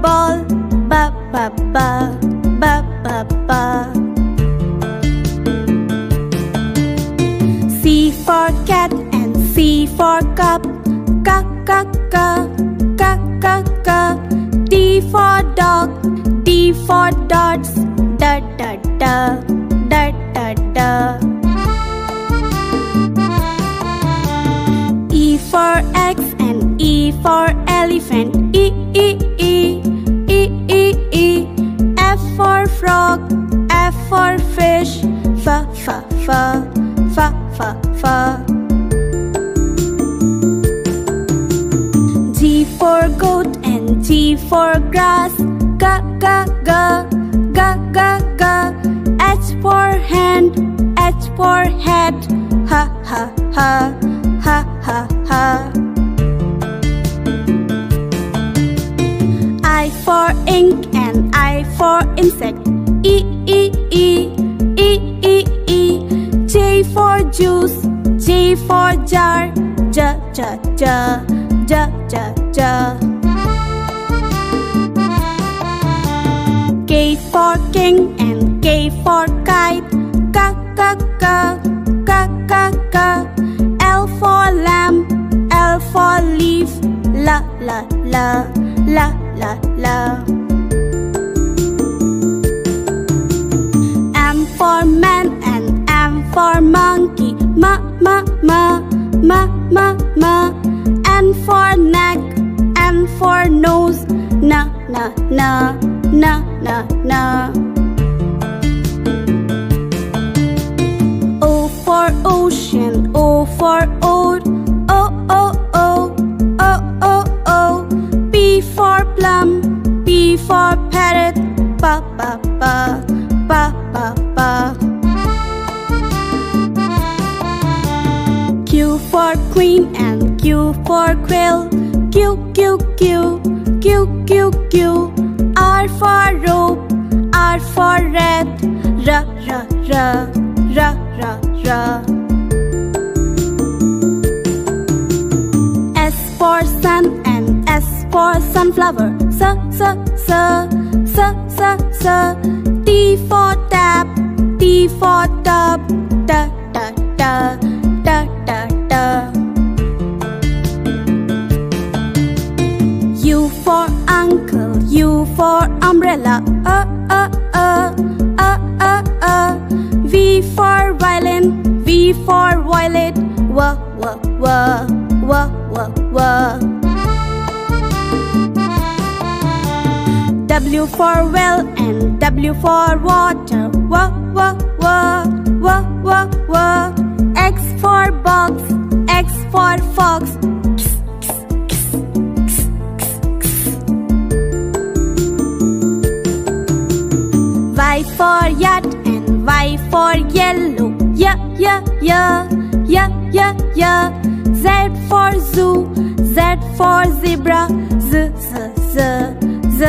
ball, ba ba ba, ba ba ba. C for cat and C for cup, ka ka ka, ka ka ka. D for dog, D for dots, da da da, da da da. E for X and E for elephant, E E E, E E E. F for frog, F for fish, fa fa fa, fa fa fa. G for goat and G for grass, ga ga ga, ga ga ga. H for hand, H for hat, ha ha ha, ha ha ha. I for ink and I for insect, E E E, E E E. J for juice, J for jar, ja ja ja, ja ja ja. K for king and K for kite, ka ka ka, ka ka ka. L for lamb, L for leaf, la la la, la la la. M for man and M for monkey, ma ma ma, ma ma ma. N for neck, N for nose, na na na, na na na. O for ocean, O for oat, O O O, O O O. P for plum, P for parrot, pa pa pa, pa pa pa. Q for queen and Q for quail, Q Q Q, Q Q Q. R for rope, R for rat, ra ra ra, ra ra ra. S for sun and S for sunflower, sa sa sa, sa sa sa. T for tap, T for tub, da da da, da da da. U for uncle, U for umbrella, V for violin, V for violet, wa wa wa, wa wa wa. W for well and W for water, wa wa wa, wa wa wa. X for box, X for fox, Y for yacht and Y for yellow, ya ya ya, ya ya ya. Z for zoo, Z for zebra, z z z, z